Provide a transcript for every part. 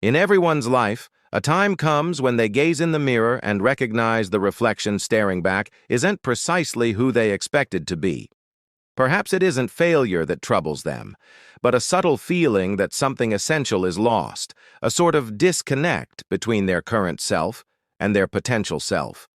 In everyone's life, a time comes when they gaze in the mirror and recognize the reflection staring back isn't precisely who they expected to be. Perhaps it isn't failure that troubles them, but a subtle feeling that something essential is lost, a sort of disconnect between their current self and their potential self.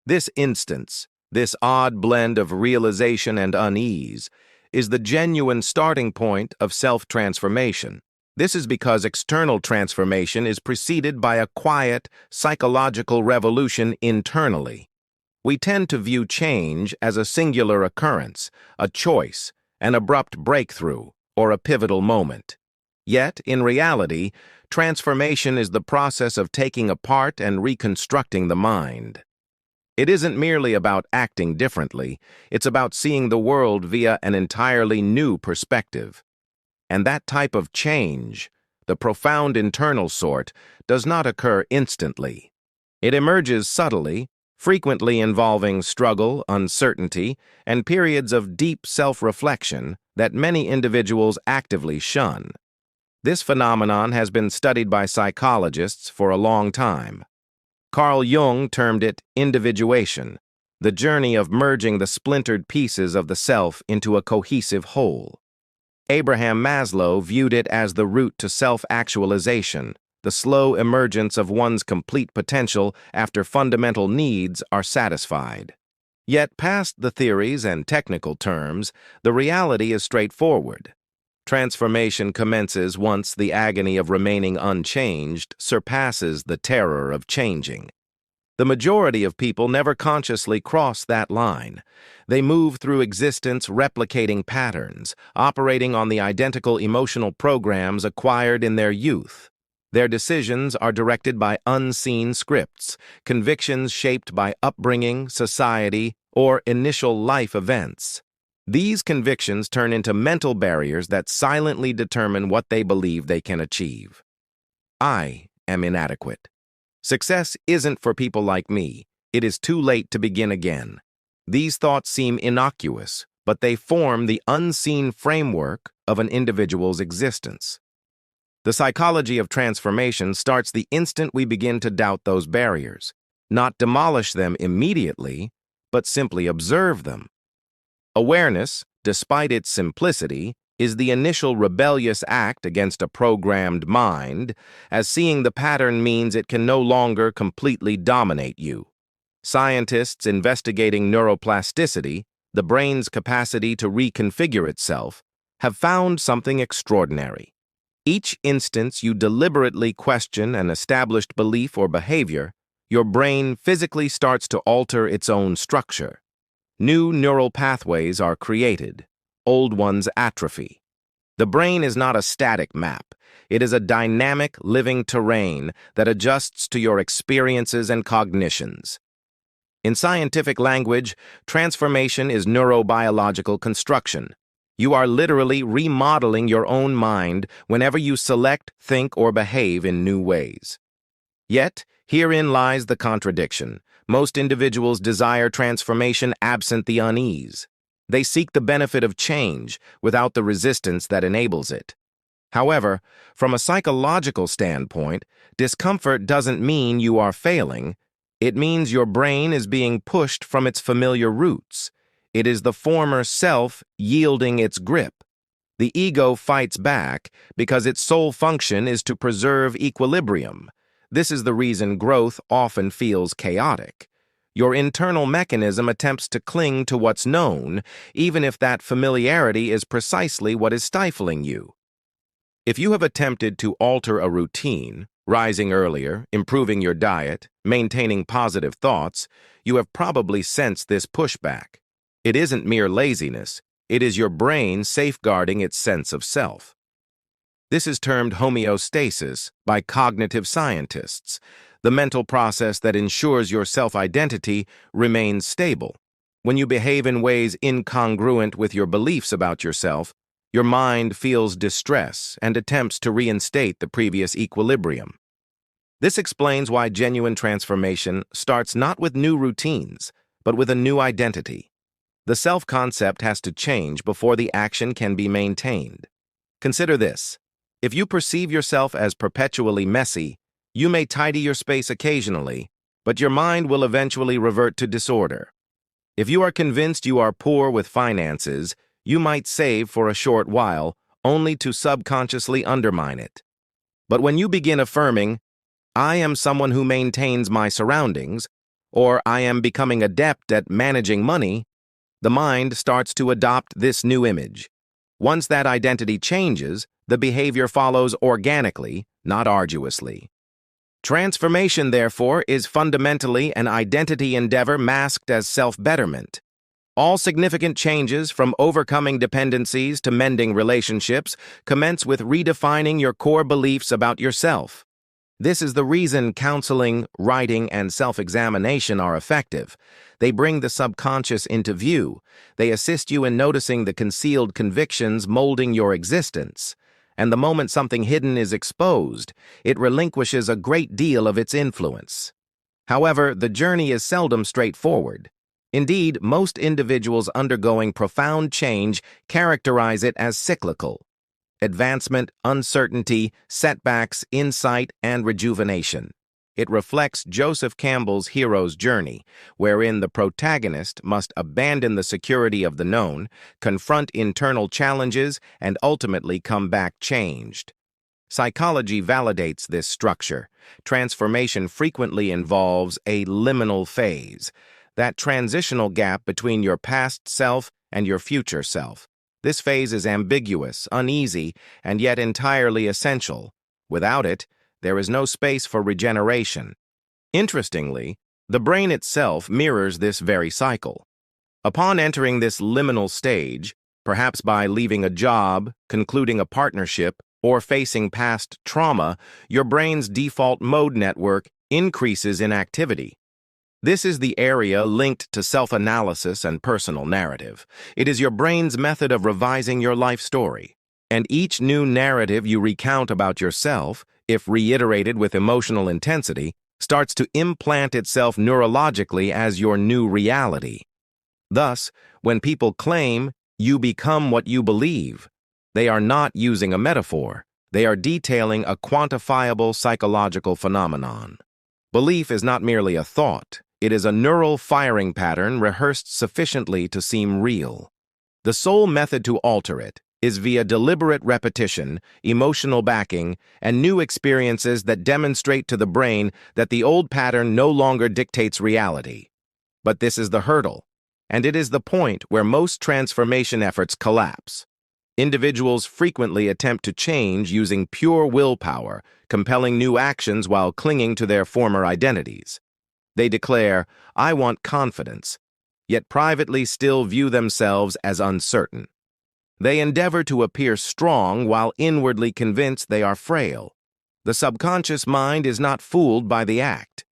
This instance, this odd blend of realization and unease, is the genuine starting point of self-transformation. This is because external transformation is preceded by a quiet, psychological revolution internally. We tend to view change as a singular occurrence, a choice, an abrupt breakthrough, or a pivotal moment. Yet, in reality, transformation is the process of taking apart and reconstructing the mind. It isn't merely about acting differently, it's about seeing the world via an entirely new perspective. And that type of change, the profound internal sort, does not occur instantly. It emerges subtly, frequently involving struggle, uncertainty, and periods of deep self-reflection that many individuals actively shun. This phenomenon has been studied by psychologists for a long time. Carl Jung termed it individuation, the journey of merging the splintered pieces of the self into a cohesive whole. Abraham Maslow viewed it as the route to self-actualization, the slow emergence of one's complete potential after fundamental needs are satisfied. Yet past the theories and technical terms, the reality is straightforward. Transformation commences once the agony of remaining unchanged surpasses the terror of changing. The majority of people never consciously cross that line. They move through existence replicating patterns, operating on the identical emotional programs acquired in their youth. Their decisions are directed by unseen scripts, convictions shaped by upbringing, society, or initial life events. These convictions turn into mental barriers that silently determine what they believe they can achieve. I am inadequate. Success isn't for people like me. It is too late to begin again. These thoughts seem innocuous, but they form the unseen framework of an individual's existence. The psychology of transformation starts the instant we begin to doubt those barriers, not demolish them immediately, but simply observe them. Awareness, despite its simplicity, is the initial rebellious act against a programmed mind, as seeing the pattern means it can no longer completely dominate you. Scientists investigating neuroplasticity, the brain's capacity to reconfigure itself, have found something extraordinary. Each instance you deliberately question an established belief or behavior, your brain physically starts to alter its own structure. New neural pathways are created. Old ones atrophy. The brain is not a static map. It is a dynamic, living terrain that adjusts to your experiences and cognitions. In scientific language, transformation is neurobiological construction. You are literally remodeling your own mind whenever you select, think, or behave in new ways. Yet, herein lies the contradiction. Most individuals desire transformation absent the unease. They seek the benefit of change without the resistance that enables it. However, from a psychological standpoint, discomfort doesn't mean you are failing. It means your brain is being pushed from its familiar roots. It is the former self yielding its grip. The ego fights back because its sole function is to preserve equilibrium. This is the reason growth often feels chaotic. Your internal mechanism attempts to cling to what's known, even if that familiarity is precisely what is stifling you. If you have attempted to alter a routine, rising earlier, improving your diet, maintaining positive thoughts, you have probably sensed this pushback. It isn't mere laziness, it is your brain safeguarding its sense of self. This is termed homeostasis by cognitive scientists, the mental process that ensures your self-identity remains stable. When you behave in ways incongruent with your beliefs about yourself, your mind feels distress and attempts to reinstate the previous equilibrium. This explains why genuine transformation starts not with new routines, but with a new identity. The self-concept has to change before the action can be maintained. Consider this. If you perceive yourself as perpetually messy, you may tidy your space occasionally, but your mind will eventually revert to disorder. If you are convinced you are poor with finances, you might save for a short while, only to subconsciously undermine it. But when you begin affirming, "I am someone who maintains my surroundings," or "I am becoming adept at managing money," the mind starts to adopt this new image. Once that identity changes, the behavior follows organically, not arduously. Transformation, therefore, is fundamentally an identity endeavor masked as self-betterment. All significant changes, from overcoming dependencies to mending relationships, commence with redefining your core beliefs about yourself. This is the reason counseling, writing, and self-examination are effective. They bring the subconscious into view. They assist you in noticing the concealed convictions molding your existence. And the moment something hidden is exposed, it relinquishes a great deal of its influence. However, the journey is seldom straightforward. Indeed, most individuals undergoing profound change characterize it as cyclical. Advancement, uncertainty, setbacks, insight, and rejuvenation. It reflects Joseph Campbell's hero's journey, wherein the protagonist must abandon the security of the known, confront internal challenges, and ultimately come back changed. Psychology validates this structure. Transformation frequently involves a liminal phase, that transitional gap between your past self and your future self. This phase is ambiguous, uneasy, and yet entirely essential. Without it, there is no space for regeneration. Interestingly, the brain itself mirrors this very cycle. Upon entering this liminal stage, perhaps by leaving a job, concluding a partnership, or facing past trauma, your brain's default mode network increases in activity. This is the area linked to self-analysis and personal narrative. It is your brain's method of revising your life story. And each new narrative you recount about yourself, if reiterated with emotional intensity, starts to implant itself neurologically as your new reality. Thus, when people claim you become what you believe, they are not using a metaphor. They are detailing a quantifiable psychological phenomenon. Belief is not merely a thought. It is a neural firing pattern rehearsed sufficiently to seem real. The sole method to alter it is via deliberate repetition, emotional backing, and new experiences that demonstrate to the brain that the old pattern no longer dictates reality. But this is the hurdle, and it is the point where most transformation efforts collapse. Individuals frequently attempt to change using pure willpower, compelling new actions while clinging to their former identities. They declare, "I want confidence," yet privately still view themselves as uncertain. They endeavor to appear strong while inwardly convinced they are frail. The subconscious mind is not fooled by the act.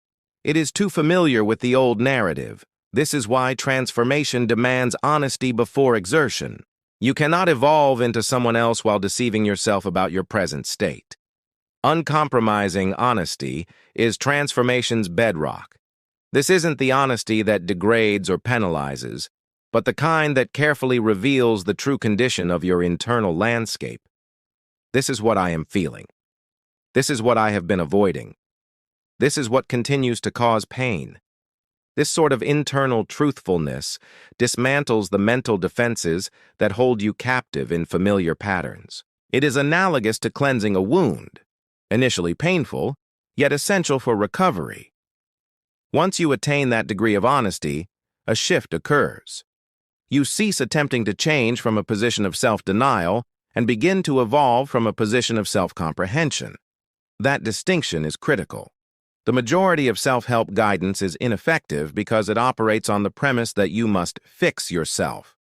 It is too familiar with the old narrative. This is why transformation demands honesty before exertion. You cannot evolve into someone else while deceiving yourself about your present state. Uncompromising honesty is transformation's bedrock. This isn't the honesty that degrades or penalizes, but the kind that carefully reveals the true condition of your internal landscape. This is what I am feeling. This is what I have been avoiding. This is what continues to cause pain. This sort of internal truthfulness dismantles the mental defenses that hold you captive in familiar patterns. It is analogous to cleansing a wound, initially painful, yet essential for recovery. Once you attain that degree of honesty, a shift occurs. You cease attempting to change from a position of self-denial and begin to evolve from a position of self-comprehension. That distinction is critical. The majority of self-help guidance is ineffective because it operates on the premise that you must fix yourself.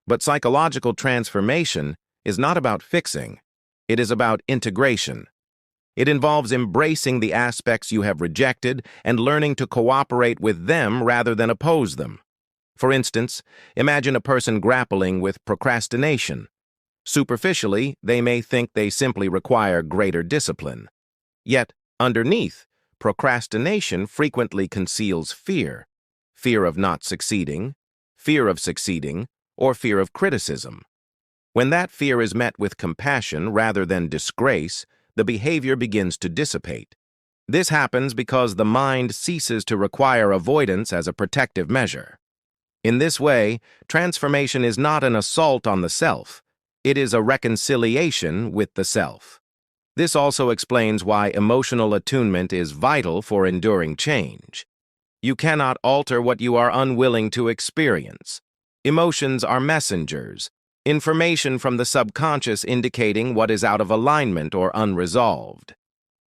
But psychological transformation is not about fixing. It is about integration. It involves embracing the aspects you have rejected and learning to cooperate with them rather than oppose them. For instance, imagine a person grappling with procrastination. Superficially, they may think they simply require greater discipline. Yet, underneath, procrastination frequently conceals fear. Fear of not succeeding, fear of succeeding, or fear of criticism. When that fear is met with compassion rather than disgrace, the behavior begins to dissipate. This happens because the mind ceases to require avoidance as a protective measure. In this way, transformation is not an assault on the self. It is a reconciliation with the self. This also explains why emotional attunement is vital for enduring change. You cannot alter what you are unwilling to experience. Emotions are messengers, information from the subconscious indicating what is out of alignment or unresolved.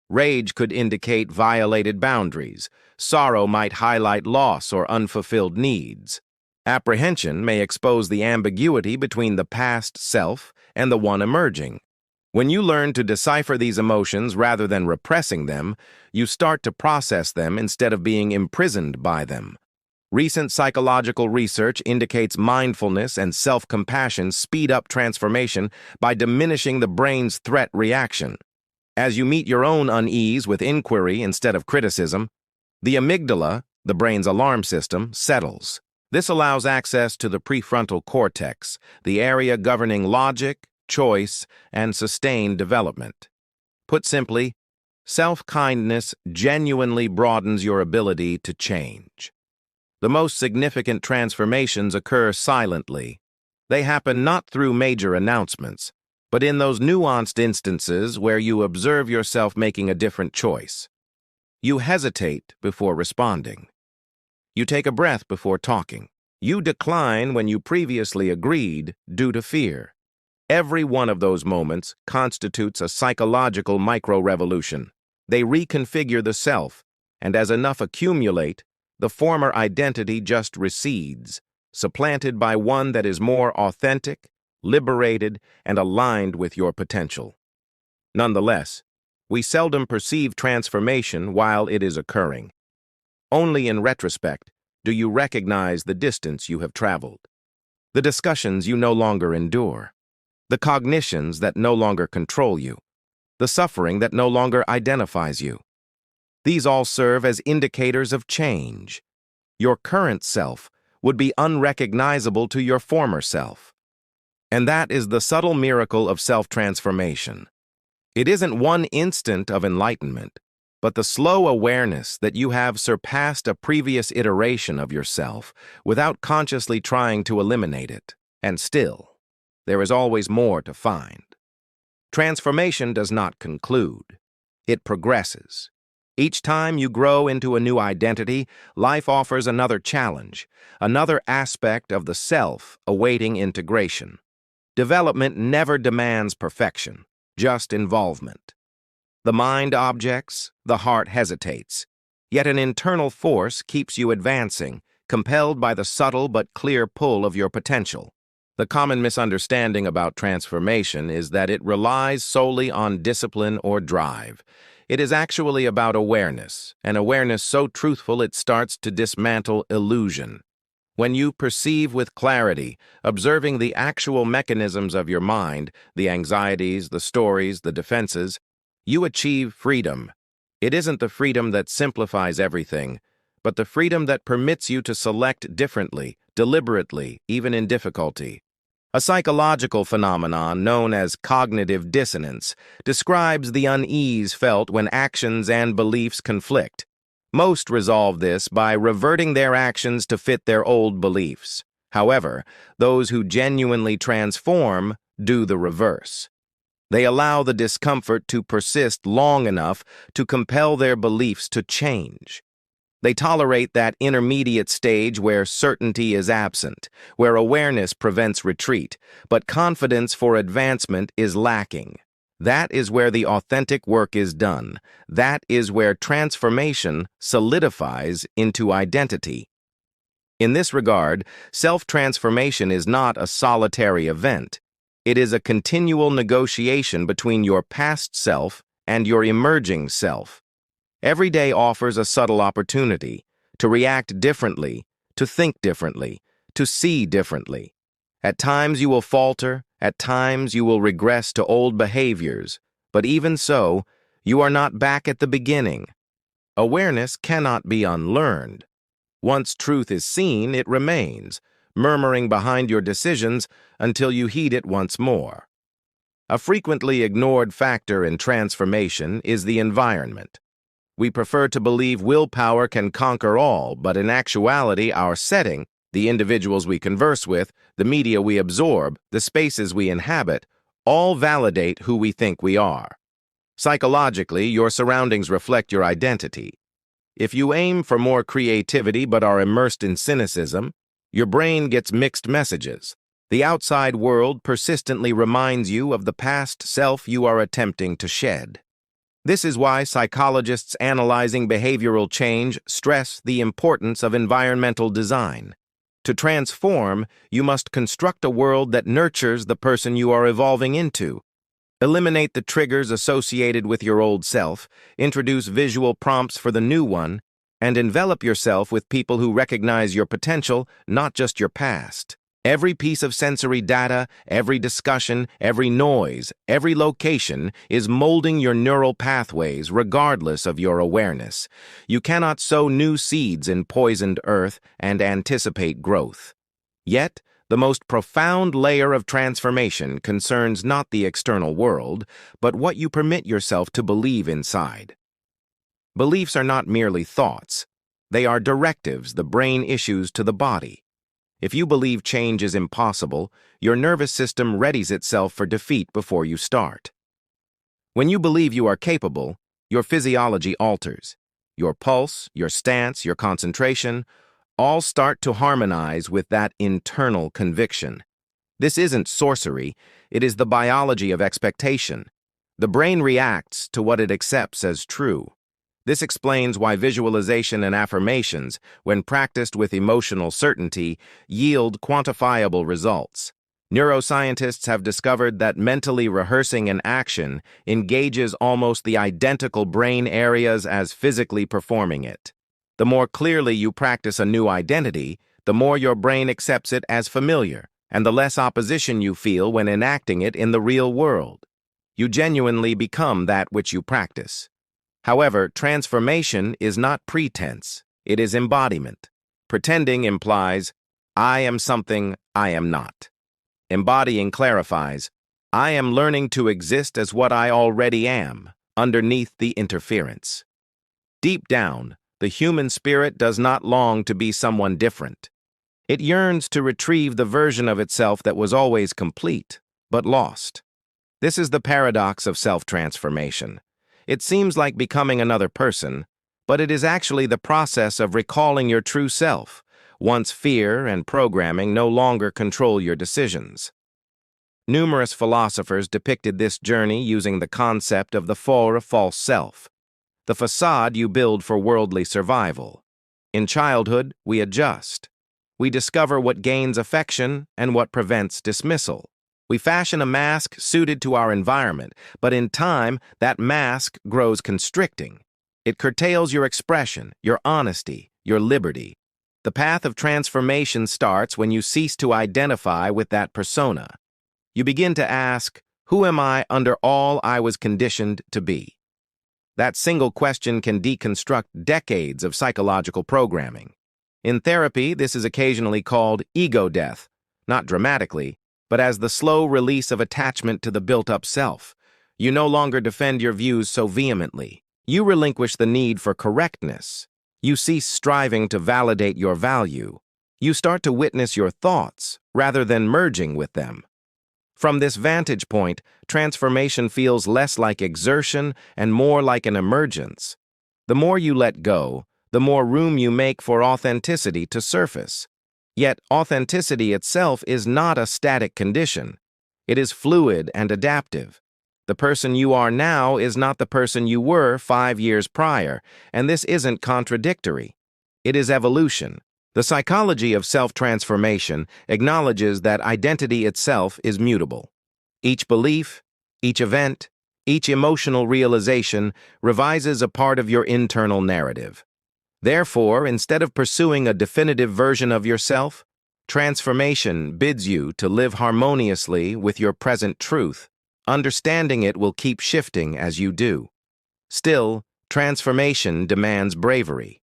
Rage could indicate violated boundaries. Sorrow might highlight loss or unfulfilled needs. Apprehension may expose the ambiguity between the past self and the one emerging. When you learn to decipher these emotions rather than repressing them, you start to process them instead of being imprisoned by them. Recent psychological research indicates mindfulness and self-compassion speed up transformation by diminishing the brain's threat reaction. As you meet your own unease with inquiry instead of criticism, the amygdala, the brain's alarm system, settles. This allows access to the prefrontal cortex, the area governing logic, choice, and sustained development. Put simply, self-kindness genuinely broadens your ability to change. The most significant transformations occur silently. They happen not through major announcements, but in those nuanced instances where you observe yourself making a different choice. You hesitate before responding. You take a breath before talking. You decline when you previously agreed due to fear. Every one of those moments constitutes a psychological micro-revolution. They reconfigure the self, and as enough accumulate, the former identity just recedes, supplanted by one that is more authentic, liberated, and aligned with your potential. Nonetheless, we seldom perceive transformation while it is occurring. Only in retrospect do you recognize the distance you have traveled, the discussions you no longer endure, the cognitions that no longer control you, the suffering that no longer identifies you. These all serve as indicators of change. Your current self would be unrecognizable to your former self. And that is the subtle miracle of self-transformation. It isn't one instant of enlightenment, but the slow awareness that you have surpassed a previous iteration of yourself without consciously trying to eliminate it. And still, there is always more to find. Transformation does not conclude. It progresses. Each time you grow into a new identity, life offers another challenge, another aspect of the self awaiting integration. Development never demands perfection, just involvement. The mind objects, the heart hesitates, yet an internal force keeps you advancing, compelled by the subtle but clear pull of your potential. The common misunderstanding about transformation is that it relies solely on discipline or drive. It is actually about awareness, an awareness so truthful it starts to dismantle illusion. When you perceive with clarity, observing the actual mechanisms of your mind, the anxieties, the stories, the defenses, you achieve freedom. It isn't the freedom that simplifies everything, but the freedom that permits you to select differently, deliberately, even in difficulty. A psychological phenomenon known as cognitive dissonance describes the unease felt when actions and beliefs conflict. Most resolve this by reverting their actions to fit their old beliefs. However, those who genuinely transform do the reverse. They allow the discomfort to persist long enough to compel their beliefs to change. They tolerate that intermediate stage where certainty is absent, where awareness prevents retreat, but confidence for advancement is lacking. That is where the authentic work is done. That is where transformation solidifies into identity. In this regard, self-transformation is not a solitary event. It is a continual negotiation between your past self and your emerging self. Every day offers a subtle opportunity to react differently, to think differently, to see differently. At times you will falter, at times you will regress to old behaviors, but even so, you are not back at the beginning. Awareness cannot be unlearned. Once truth is seen, it remains, murmuring behind your decisions until you heed it once more. A frequently ignored factor in transformation is the environment. We prefer to believe willpower can conquer all, but in actuality, our setting, the individuals we converse with, the media we absorb, the spaces we inhabit, all validate who we think we are. Psychologically, your surroundings reflect your identity. If you aim for more creativity but are immersed in cynicism, your brain gets mixed messages. The outside world persistently reminds you of the past self you are attempting to shed. This is why psychologists analyzing behavioral change stress the importance of environmental design. To transform, you must construct a world that nurtures the person you are evolving into. Eliminate the triggers associated with your old self, introduce visual prompts for the new one, and envelop yourself with people who recognize your potential, not just your past. Every piece of sensory data, every discussion, every noise, every location is molding your neural pathways regardless of your awareness. You cannot sow new seeds in poisoned earth and anticipate growth. Yet, the most profound layer of transformation concerns not the external world, but what you permit yourself to believe inside. Beliefs are not merely thoughts. They are directives the brain issues to the body. If you believe change is impossible, your nervous system readies itself for defeat before you start. When you believe you are capable, your physiology alters. Your pulse, your stance, your concentration, all start to harmonize with that internal conviction. This isn't sorcery, it is the biology of expectation. The brain reacts to what it accepts as true. This explains why visualization and affirmations, when practiced with emotional certainty, yield quantifiable results. Neuroscientists have discovered that mentally rehearsing an action engages almost the identical brain areas as physically performing it. The more clearly you practice a new identity, the more your brain accepts it as familiar, and the less opposition you feel when enacting it in the real world. You genuinely become that which you practice. However, transformation is not pretense, it is embodiment. Pretending implies, I am something I am not. Embodying clarifies, I am learning to exist as what I already am, underneath the interference. Deep down, the human spirit does not long to be someone different. It yearns to retrieve the version of itself that was always complete, but lost. This is the paradox of self-transformation. It seems like becoming another person, but it is actually the process of recalling your true self, once fear and programming no longer control your decisions. Numerous philosophers depicted this journey using the concept of the false self, the facade you build for worldly survival. In childhood, we adjust. We discover what gains affection and what prevents dismissal. We fashion a mask suited to our environment, but in time, that mask grows constricting. It curtails your expression, your honesty, your liberty. The path of transformation starts when you cease to identify with that persona. You begin to ask, who am I under all I was conditioned to be? That single question can deconstruct decades of psychological programming. In therapy, this is occasionally called ego death, not dramatically, but as the slow release of attachment to the built-up self. You no longer defend your views so vehemently. You relinquish the need for correctness. You cease striving to validate your value. You start to witness your thoughts, rather than merging with them. From this vantage point, transformation feels less like exertion and more like an emergence. The more you let go, the more room you make for authenticity to surface. Yet, authenticity itself is not a static condition. It is fluid and adaptive. The person you are now is not the person you were 5 years prior, and this isn't contradictory. It is evolution. The psychology of self-transformation acknowledges that identity itself is mutable. Each belief, each event, each emotional realization revises a part of your internal narrative. Therefore, instead of pursuing a definitive version of yourself, transformation bids you to live harmoniously with your present truth. Understanding it will keep shifting as you do. Still, transformation demands bravery.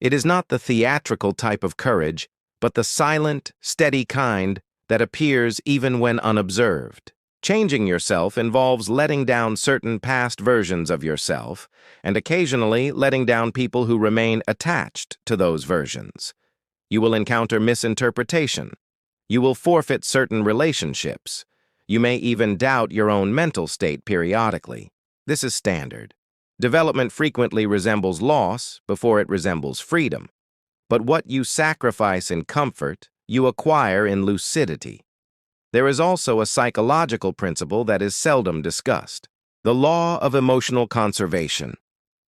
It is not the theatrical type of courage, but the silent, steady kind that appears even when unobserved. Changing yourself involves letting down certain past versions of yourself, and occasionally letting down people who remain attached to those versions. You will encounter misinterpretation. You will forfeit certain relationships. You may even doubt your own mental state periodically. This is standard. Development frequently resembles loss before it resembles freedom. But what you sacrifice in comfort, you acquire in lucidity. There is also a psychological principle that is seldom discussed: the law of emotional conservation.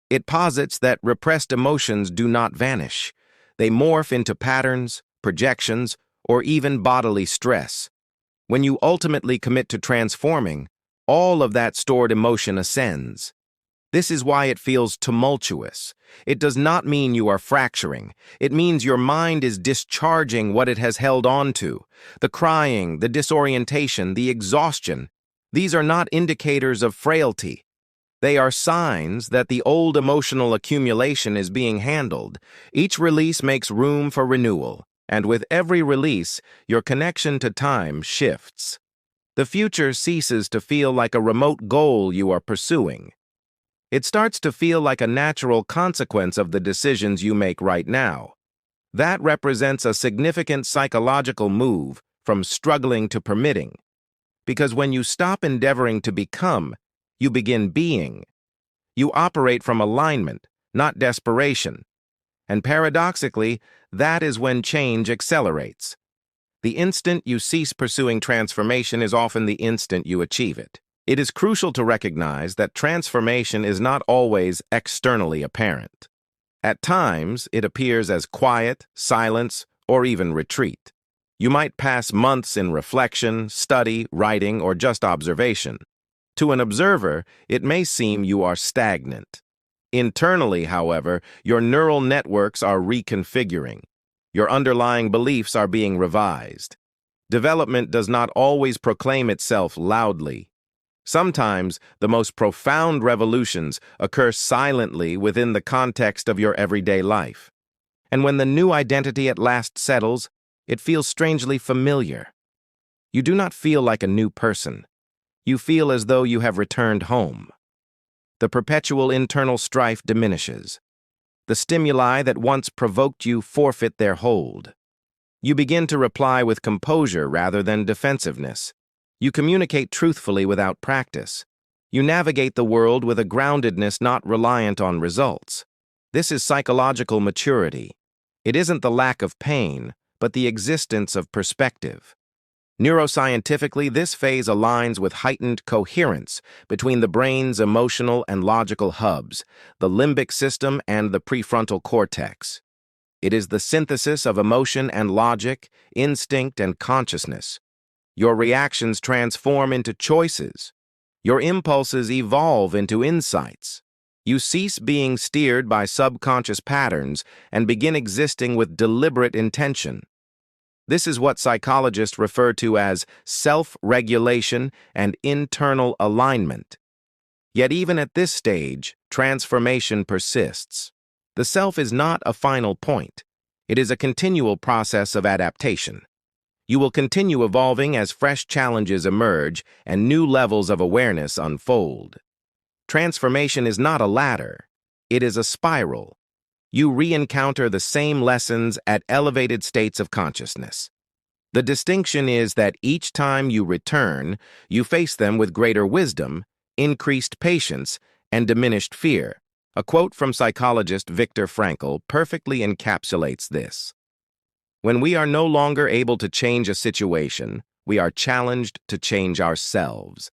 It posits that repressed emotions do not vanish. They morph into patterns, projections, or even bodily stress. When you ultimately commit to transforming, all of that stored emotion ascends. This is why it feels tumultuous. It does not mean you are fracturing. It means your mind is discharging what it has held on to. The crying, the disorientation, the exhaustion. These are not indicators of frailty. They are signs that the old emotional accumulation is being handled. Each release makes room for renewal, and with every release, your connection to time shifts. The future ceases to feel like a remote goal you are pursuing. It starts to feel like a natural consequence of the decisions you make right now. That represents a significant psychological move from struggling to permitting. Because when you stop endeavoring to become, you begin being. You operate from alignment, not desperation. And paradoxically, that is when change accelerates. The instant you cease pursuing transformation is often the instant you achieve it. It is crucial to recognize that transformation is not always externally apparent. At times, it appears as quiet, silence, or even retreat. You might pass months in reflection, study, writing, or just observation. To an observer, it may seem you are stagnant. Internally, however, your neural networks are reconfiguring. Your underlying beliefs are being revised. Development does not always proclaim itself loudly. Sometimes, the most profound revolutions occur silently within the context of your everyday life. And when the new identity at last settles, it feels strangely familiar. You do not feel like a new person. You feel as though you have returned home. The perpetual internal strife diminishes. The stimuli that once provoked you forfeit their hold. You begin to reply with composure rather than defensiveness. You communicate truthfully without practice. You navigate the world with a groundedness not reliant on results. This is psychological maturity. It isn't the lack of pain, but the existence of perspective. Neuroscientifically, this phase aligns with heightened coherence between the brain's emotional and logical hubs, the limbic system and the prefrontal cortex. It is the synthesis of emotion and logic, instinct and consciousness. Your reactions transform into choices. Your impulses evolve into insights. You cease being steered by subconscious patterns and begin existing with deliberate intention. This is what psychologists refer to as self-regulation and internal alignment. Yet even at this stage, transformation persists. The self is not a final point. It is a continual process of adaptation. You will continue evolving as fresh challenges emerge and new levels of awareness unfold. Transformation is not a ladder. It is a spiral. You re-encounter the same lessons at elevated states of consciousness. The distinction is that each time you return, you face them with greater wisdom, increased patience, and diminished fear. A quote from psychologist Viktor Frankl perfectly encapsulates this. When we are no longer able to change a situation, we are challenged to change ourselves.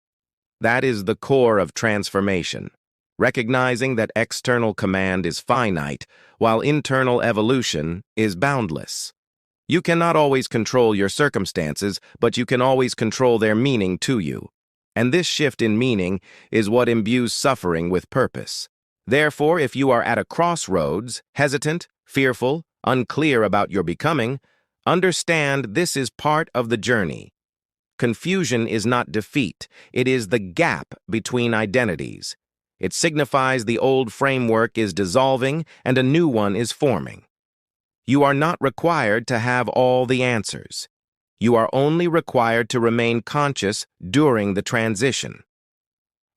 That is the core of transformation, recognizing that external command is finite, while internal evolution is boundless. You cannot always control your circumstances, but you can always control their meaning to you. And this shift in meaning is what imbues suffering with purpose. Therefore, if you are at a crossroads, hesitant, fearful, unclear about your becoming, understand this is part of the journey. Confusion is not defeat. It is the gap between identities. It signifies the old framework is dissolving and a new one is forming. You are not required to have all the answers. You are only required to remain conscious during the transition.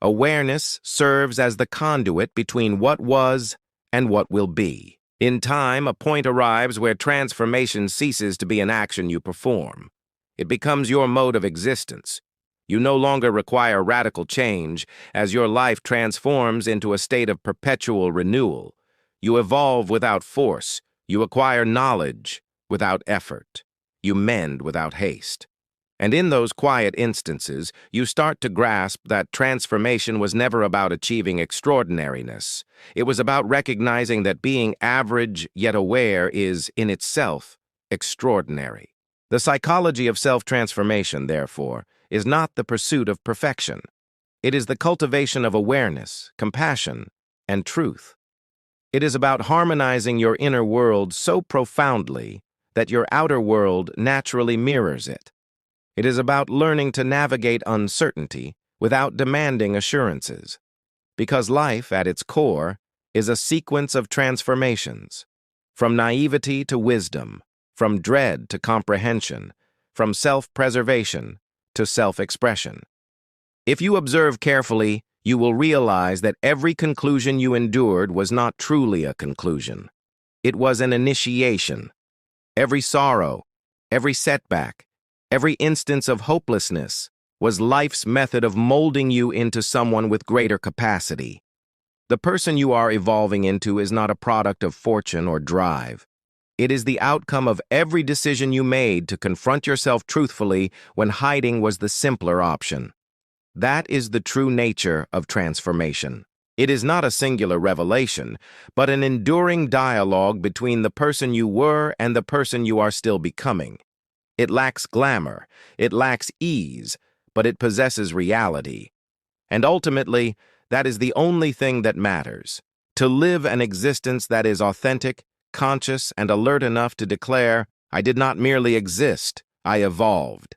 Awareness serves as the conduit between what was and what will be. In time, a point arrives where transformation ceases to be an action you perform. It becomes your mode of existence. You no longer require radical change as your life transforms into a state of perpetual renewal. You evolve without force. You acquire knowledge without effort. You mend without haste. And in those quiet instances, you start to grasp that transformation was never about achieving extraordinariness. It was about recognizing that being average yet aware is, in itself, extraordinary. The psychology of self-transformation, therefore, is not the pursuit of perfection. It is the cultivation of awareness, compassion, and truth. It is about harmonizing your inner world so profoundly that your outer world naturally mirrors it. It is about learning to navigate uncertainty without demanding assurances, because life, at its core, is a sequence of transformations, from naivety to wisdom, from dread to comprehension, from self-preservation to self-expression. If you observe carefully, you will realize that every conclusion you endured was not truly a conclusion. It was an initiation. Every sorrow, every setback, every instance of hopelessness was life's method of molding you into someone with greater capacity. The person you are evolving into is not a product of fortune or drive. It is the outcome of every decision you made to confront yourself truthfully when hiding was the simpler option. That is the true nature of transformation. It is not a singular revelation, but an enduring dialogue between the person you were and the person you are still becoming. It lacks glamour, it lacks ease, but it possesses reality. And ultimately, that is the only thing that matters. To live an existence that is authentic, conscious, and alert enough to declare, "I did not merely exist, I evolved."